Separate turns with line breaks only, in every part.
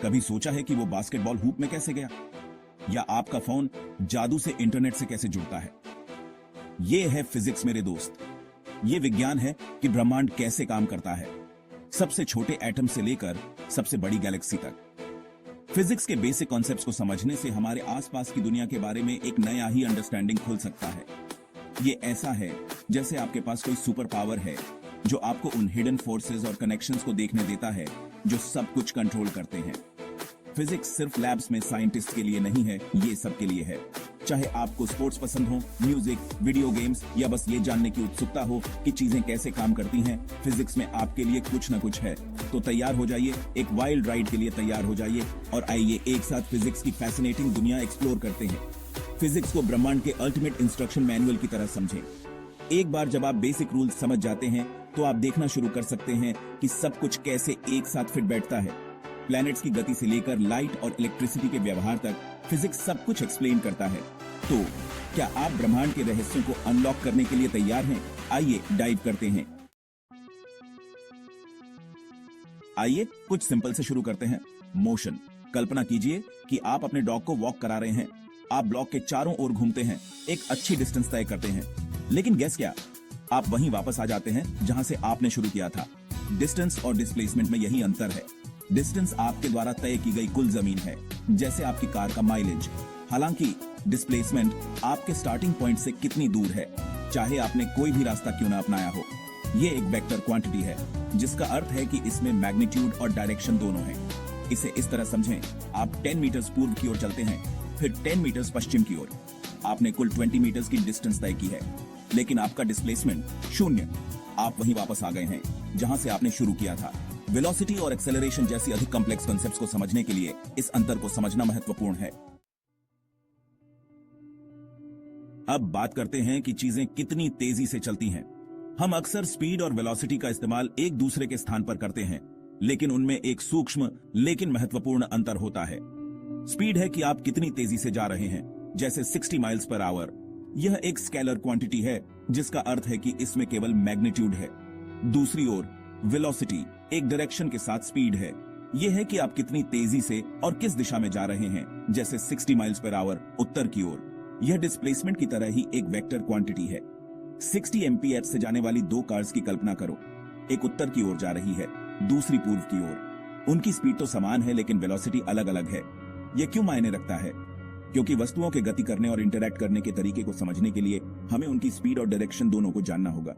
कभी सोचा है कि वो बास्केटबॉल हूप में कैसे गया, या आपका फोन जादू से इंटरनेट से कैसे जुड़ता है? ये है फिजिक्स मेरे दोस्त। ये विज्ञान है कि ब्रह्मांड कैसे काम करता है, सबसे छोटे एटम से लेकर सबसे बड़ी गैलेक्सी तक। फिजिक्स के बेसिक कॉन्सेप्ट्स को समझने से हमारे आसपास की दुनिया के बारे में एक नया ही अंडरस्टैंडिंग खुल सकता है। ये ऐसा है जैसे आपके पास कोई सुपर पावर है जो आपको उन हिडन फोर्सेस और कनेक्शंस को देखने देता है जो सब कुछ कंट्रोल करते हैं। फिजिक्स सिर्फ लैब्स में साइंटिस्ट के लिए नहीं है, ये सबके लिए है। चाहे आपको स्पोर्ट्स पसंद हो, म्यूजिक, वीडियो गेम्स, या बस ये जानने की उत्सुकता हो कि चीजें कैसे काम करती हैं, फिजिक्स में आपके लिए कुछ न कुछ है। तो तैयार हो जाइए, एक वाइल्ड राइड के लिए तैयार हो जाइए और आइए एक साथ फिजिक्स की फैसिनेटिंग दुनिया एक्सप्लोर करते हैं। फिजिक्स को ब्रह्मांड के अल्टीमेट इंस्ट्रक्शन मैनुअल की तरह समझें। एक बार जब आप बेसिक रूल समझ जाते हैं तो आप देखना शुरू कर सकते हैं कि सब कुछ कैसे एक साथ फिट बैठता है। प्लैनेट्स की गति से लेकर लाइट और इलेक्ट्रिसिटी के व्यवहार तक फिजिक्स सब कुछ एक्सप्लेन करता है। तो क्या आप ब्रह्मांड के रहस्यों को अनलॉक करने के लिए तैयार हैं? आइए डाइव करते हैं। आइए कुछ सिंपल से शुरू करते हैं। मोशन। कल्पना कीजिए कि आप अपने डॉग को वॉक करा रहे हैं। आप ब्लॉक के चारों ओर घूमते हैं, एक अच्छी डिस्टेंस तय करते हैं, लेकिन गेस क्या, आप वहीं वापस आ जाते हैं जहां से आपने शुरू किया था। डिस्टेंस और डिस्प्लेसमेंट में यही अंतर है। डिस्टेंस आपके द्वारा तय की गई कुल जमीन है, जैसे आपकी कार का माइलेज। हालांकि डिस्प्लेसमेंट आपके स्टार्टिंग पॉइंट से कितनी दूर है, चाहे आपने कोई भी रास्ता क्यों ना अपनाया हो। ये एक वेक्टर क्वांटिटी है, जिसका अर्थ है कि इसमें मैग्नीट्यूड और डायरेक्शन दोनों है। इसे इस तरह समझें, आप 10 मीटर्स पूर्व की ओर चलते हैं, फिर 10 मीटर्स पश्चिम की ओर। आपने कुल 20 मीटर्स की डिस्टेंस तय की है, लेकिन आपका डिस्प्लेसमेंट 0। आप वहीं वापस आ गए हैं जहां से आपने शुरू किया था। वेलोसिटी और एक्सेलरेशन जैसी अधिक कॉम्प्लेक्स कॉन्सेप्ट्स को समझने के लिए इस अंतर को समझना महत्वपूर्ण है। अब बात करते हैं कि चीजें कितनी तेजी से चलती हैं। हम अक्सर स्पीड और वेलोसिटी का इस्तेमाल एक दूसरे के स्थान पर करते हैं, लेकिन उनमें एक सूक्ष्म लेकिन महत्वपूर्ण अंतर होता है। स्पीड है कि आप कितनी तेजी से जा रहे हैं, जैसे 60 माइल्स पर आवर। यह एक स्केलर क्वांटिटी है, जिसका अर्थ है कि इसमें केवल मैग्नीट्यूड है। दूसरी ओर वेलोसिटी एक डायरेक्शन के साथ स्पीड है। यह है कि आप कितनी तेजी से और किस दिशा में जा रहे हैं, जैसे 60 माइल्स पर आवर उत्तर की ओर। यह डिस्प्लेसमेंट की तरह ही एक वेक्टर क्वांटिटी है। 60 एमपीएच से जाने वाली दो कार्स की कल्पना करो। एक उत्तर की ओर जा रही है, दूसरी पूर्व की ओर। उनकी स्पीड तो समान है, लेकिन वेलोसिटी अलग अलग है। यह क्यों मायने रखता है? क्योंकि वस्तुओं के गति करने और इंटरैक्ट करने के तरीके को समझने के लिए हमें उनकी स्पीड और डायरेक्शन दोनों को जानना होगा।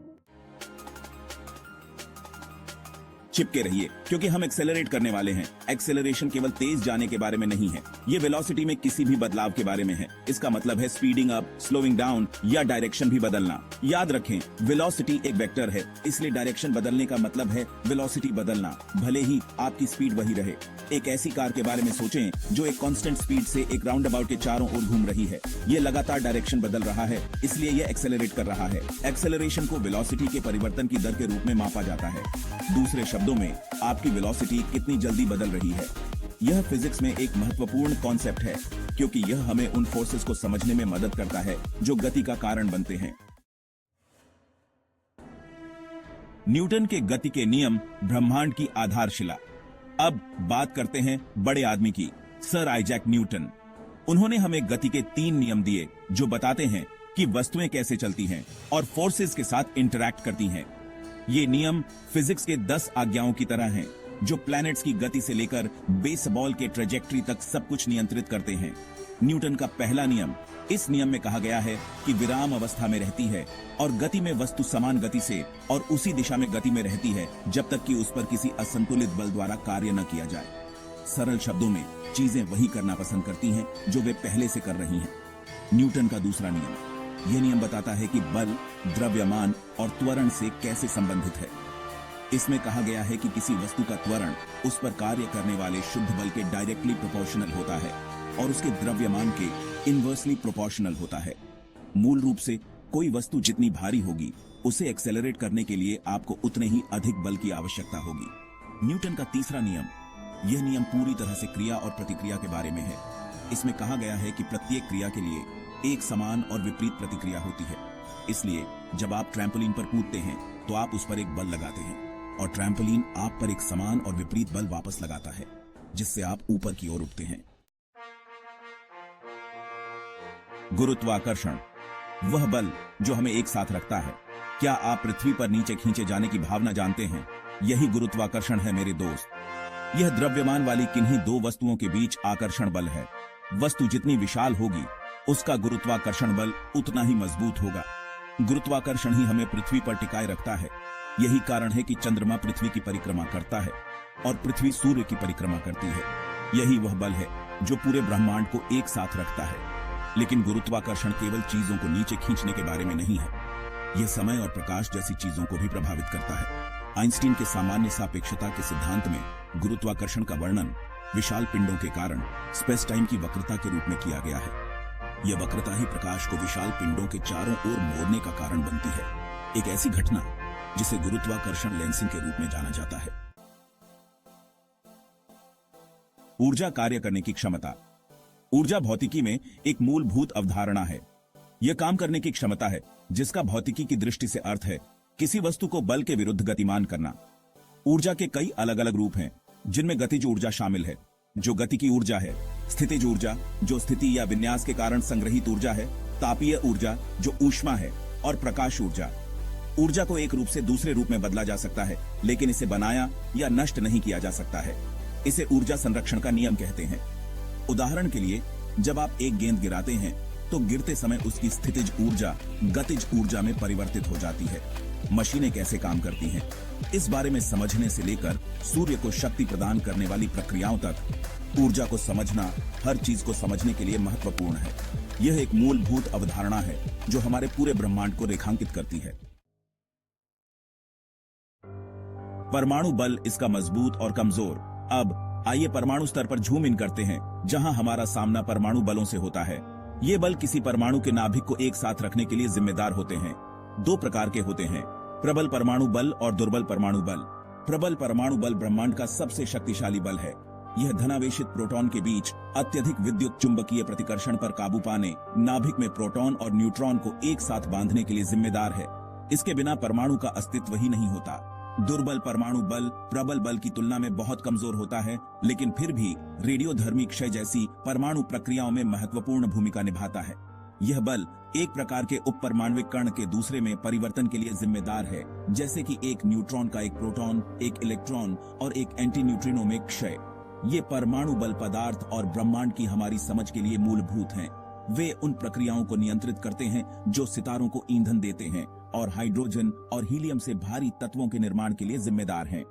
चिपके रहिए, क्योंकि हम एक्सेलरेट करने वाले हैं। एक्सेलरेशन केवल तेज जाने के बारे में नहीं है, ये वेलोसिटी में किसी भी बदलाव के बारे में है। इसका मतलब है स्पीडिंग अप, स्लोइंग डाउन या डायरेक्शन भी बदलना। याद रखें, वेलोसिटी एक वेक्टर है, इसलिए डायरेक्शन बदलने का मतलब है वेलोसिटी बदलना, भले ही आपकी स्पीड वही रहे। एक ऐसी कार के बारे में सोचें जो एक कांस्टेंट स्पीड से एक राउंड अबाउट के चारों ओर घूम रही है। ये लगातार डायरेक्शन बदल रहा है, इसलिए यह एक्सेलरेट कर रहा है। एक्सेलरेशन को वेलोसिटी के परिवर्तन की दर के रूप में मापा जाता है। दूसरे शब्दों में, आपकी वेलोसिटी कितनी जल्दी बदल रही है। यह फिजिक्स में एक महत्वपूर्ण कॉन्सेप्ट है, क्योंकि यह हमें उन फोर्सेस को समझने में मदद करता है जो गति का कारण बनते हैं। न्यूटन के गति के नियम ब्रह्मांड की आधारशिला। अब बात करते हैं बड़े आदमी की, सर आइजैक न्यूटन। उन्होंने हमें गति के 3 नियम दिए जो बताते हैं कि वस्तुएं कैसे चलती हैं और फोर्सेस के साथ इंटरैक्ट करती हैं। ये नियम फिजिक्स के 10 आज्ञाओं की तरह हैं, जो प्लैनेट्स की गति से लेकर बेसबॉल के ट्रेजेक्ट्री तक सब कुछ नियंत्रित करते हैं। न्यूटन का पहला नियम, इस नियम में कहा गया है कि विराम अवस्था में रहती है और गति में वस्तु समान गति से और उसी दिशा में गति में रहती है जब तक कि उस पर किसी असंतुलित बल द्वारा कार्य न किया जाए। सरल शब्दों में, चीजें वही करना पसंद करती हैं जो वे पहले से कर रही हैं। न्यूटन का दूसरा नियम, यह नियम बताता है कि बल, द्रव्यमान और त्वरण से कैसे संबंधित है। इसमें कहा गया है कि किसी वस्तु का त्वरण उस पर कार्य करने वाले शुद्ध बल के डायरेक्टली प्रोपोर्शनल होता है और उसके द्रव्यमान के इनवर्सली प्रोपोर्शनल होता है। मूल रूप से कोई वस्तु जितनी भारी होगी, उसे एक्सेलरेट करने के लिए आपको उतने ही अधिक बल की आवश्यकता होगी। न्यूटन का तीसरा नियम, यह नियम पूरी तरह से क्रिया और प्रतिक्रिया के बारे में है। इसमें कहा गया है कि प्रत्येक क्रिया के लिए एक समान और विपरीत प्रतिक्रिया होती है। इसलिए जब आप ट्रैम्पोलिन पर कूदते हैं तो आप उस पर एक बल लगाते हैं और ट्रैम्पोलिन आप पर एक समान और विपरीत बल वापस लगाता है। जिससे आप ऊपर की ओर उठते हैं। गुरुत्वाकर्षण, वह बल जो हमें एक साथ रखता है। क्या आप पृथ्वी पर नीचे खींचे जाने की भावना जानते हैं? यही गुरुत्वाकर्षण है मेरे दोस्त। यह द्रव्यमान वाली किन्हीं दो वस्तुओं के बीच आकर्षण बल है। वस्तु जितनी विशाल होगी, उसका गुरुत्वाकर्षण बल उतना ही मजबूत होगा। गुरुत्वाकर्षण ही हमें पृथ्वी पर टिकाए रखता है। यही कारण है कि चंद्रमा पृथ्वी की परिक्रमा करता है और पृथ्वी सूर्य की परिक्रमा करती है। यही वह बल है जो पूरे ब्रह्मांड को एक साथ रखता है। लेकिन गुरुत्वाकर्षण केवल चीजों को नीचे खींचने के बारे में नहीं है, यह समय और प्रकाश जैसी चीजों को भी प्रभावित करता है। आइंस्टीन के सामान्य सापेक्षता के सिद्धांत में गुरुत्वाकर्षण का वर्णन विशाल पिंडों के कारण स्पेस टाइम की वक्रता के रूप में किया गया है। यह वक्रता ही प्रकाश को विशाल पिंडों के चारों ओर मोड़ने का कारण बनती है, एक ऐसी घटना जिसे गुरुत्वाकर्षण लेंसिंग के रूप में जाना जाता है। ऊर्जा कार्य करने की क्षमता। ऊर्जा भौतिकी में एक मूलभूत अवधारणा है। यह काम करने की क्षमता है जिसका भौतिकी की दृष्टि से अर्थ है किसी वस्तु को बल के विरुद्ध गतिमान करना। ऊर्जा के कई अलग अलग रूप हैं, जिनमें गतिज ऊर्जा शामिल है, जो गति की ऊर्जा है, स्थितिज ऊर्जा जो स्थिति या विन्यास के कारण संग्रहित ऊर्जा है, तापीय ऊर्जा जो ऊष्मा है, और प्रकाश ऊर्जा। ऊर्जा को एक रूप से दूसरे रूप में बदला जा सकता है, लेकिन इसे बनाया या नष्ट नहीं किया जा सकता है। इसे ऊर्जा संरक्षण का नियम कहते हैं। उदाहरण के लिए, जब आप एक गेंद गिराते हैं तो गिरते समय उसकी स्थितिज ऊर्जा गतिज ऊर्जा में परिवर्तित हो जाती है। मशीनें कैसे काम करती हैं, इस बारे में समझने से लेकर सूर्य को शक्ति प्रदान करने वाली प्रक्रियाओं तक ऊर्जा को समझना हर चीज को समझने के लिए महत्वपूर्ण है। यह एक मूलभूत अवधारणा है जो हमारे पूरे ब्रह्मांड को रेखांकित करती है। परमाणु बल, इसका मजबूत और कमजोर। अब आइए परमाणु स्तर पर झूम इन करते हैं, जहां हमारा सामना परमाणु बलों से होता है। ये बल किसी परमाणु के नाभिक को एक साथ रखने के लिए जिम्मेदार होते हैं। दो प्रकार के होते हैं, प्रबल परमाणु बल और दुर्बल परमाणु बल। प्रबल परमाणु बल ब्रह्मांड का सबसे शक्तिशाली बल है। यह धनावेशित प्रोटॉन के बीच अत्यधिक विद्युत चुंबकीय प्रतिकर्षण पर काबू पाने, नाभिक में प्रोटॉन और न्यूट्रॉन को एक साथ बांधने के लिए जिम्मेदार है। इसके बिना परमाणु का अस्तित्व ही नहीं होता। दुर्बल परमाणु बल प्रबल बल की तुलना में बहुत कमजोर होता है, लेकिन फिर भी रेडियोधर्मी क्षय जैसी परमाणु प्रक्रियाओं में महत्वपूर्ण भूमिका निभाता है। यह बल एक प्रकार के उप परमाणविक कण के दूसरे में परिवर्तन के लिए जिम्मेदार है, जैसे कि एक न्यूट्रॉन का एक प्रोटॉन, एक इलेक्ट्रॉन और एक एंटी न्यूट्रिनो में क्षय। ये परमाणु बल पदार्थ और ब्रह्मांड की हमारी समझ के लिए मूलभूत हैं। वे उन प्रक्रियाओं को नियंत्रित करते हैं जो सितारों को ईंधन देते हैं और हाइड्रोजन और हीलियम से भारी तत्वों के निर्माण के लिए जिम्मेदार हैं।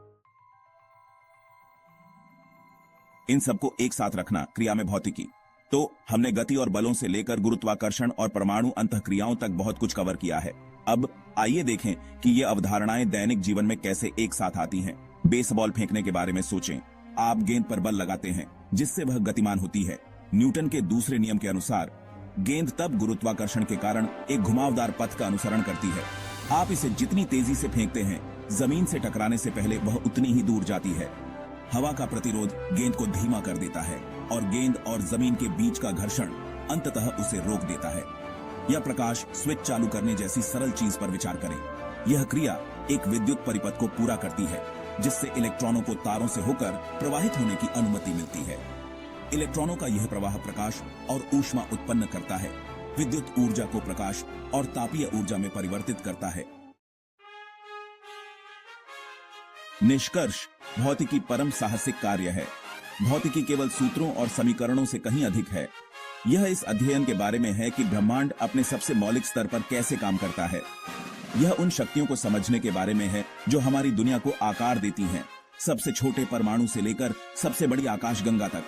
इन सबको एक साथ रखना क्रिया में भौतिकी। तो हमने गति और बलों से लेकर गुरुत्वाकर्षण और परमाणु अंतःक्रियाओं तक बहुत कुछ कवर किया है। अब आइए देखें कि ये अवधारणाएं दैनिक जीवन में कैसे एक साथ आती हैं। बेसबॉल फेंकने के बारे में सोचें। आप गेंद पर बल लगाते हैं जिससे वह गतिमान होती है। न्यूटन के दूसरे नियम के अनुसार गेंद तब गुरुत्वाकर्षण के कारण एक घुमावदार पथ का अनुसरण करती है। आप इसे जितनी तेजी से फेंकते हैं, जमीन से टकराने से पहले वह उतनी ही दूर जाती है। हवा का प्रतिरोध गेंद को धीमा कर देता है और गेंद और जमीन के बीच का घर्षण अंततः उसे रोक देता है। यह प्रकाश स्विच चालू करने जैसी सरल चीज पर विचार करें। यह क्रिया एक विद्युत परिपथ को पूरा करती है, जिससे इलेक्ट्रॉनों को तारों से होकर प्रवाहित होने की अनुमति मिलती है। इलेक्ट्रॉनों का यह प्रवाह प्रकाश और ऊष्मा उत्पन्न करता है, विद्युत ऊर्जा को प्रकाश और तापीय ऊर्जा में परिवर्तित करता है। निष्कर्ष, भौतिकी परम साहसिक कार्य है। भौतिकी केवल सूत्रों और समीकरणों से कहीं अधिक है। यह इस अध्ययन के बारे में है कि ब्रह्मांड अपने सबसे मौलिक स्तर पर कैसे काम करता है। यह उन शक्तियों को समझने के बारे में है जो हमारी दुनिया को आकार देती हैं, सबसे छोटे परमाणु से लेकर सबसे बड़ी आकाशगंगा तक।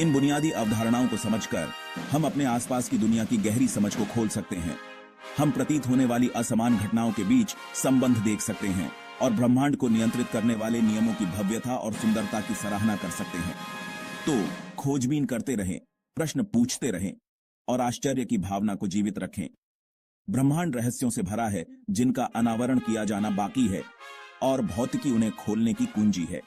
इन बुनियादी अवधारणाओं को समझकर हम अपने आसपास की दुनिया की गहरी समझ को खोल सकते हैं। हम प्रतीत होने वाली असमान घटनाओं के बीच संबंध देख सकते हैं और ब्रह्मांड को नियंत्रित करने वाले नियमों की भव्यता और सुंदरता की सराहना कर सकते हैं। तो खोजबीन करते रहें, प्रश्न पूछते रहें और आश्चर्य की भावना को जीवित रखें। ब्रह्मांड रहस्यों से भरा है जिनका अनावरण किया जाना बाकी है और भौतिकी उन्हें खोलने की कुंजी है।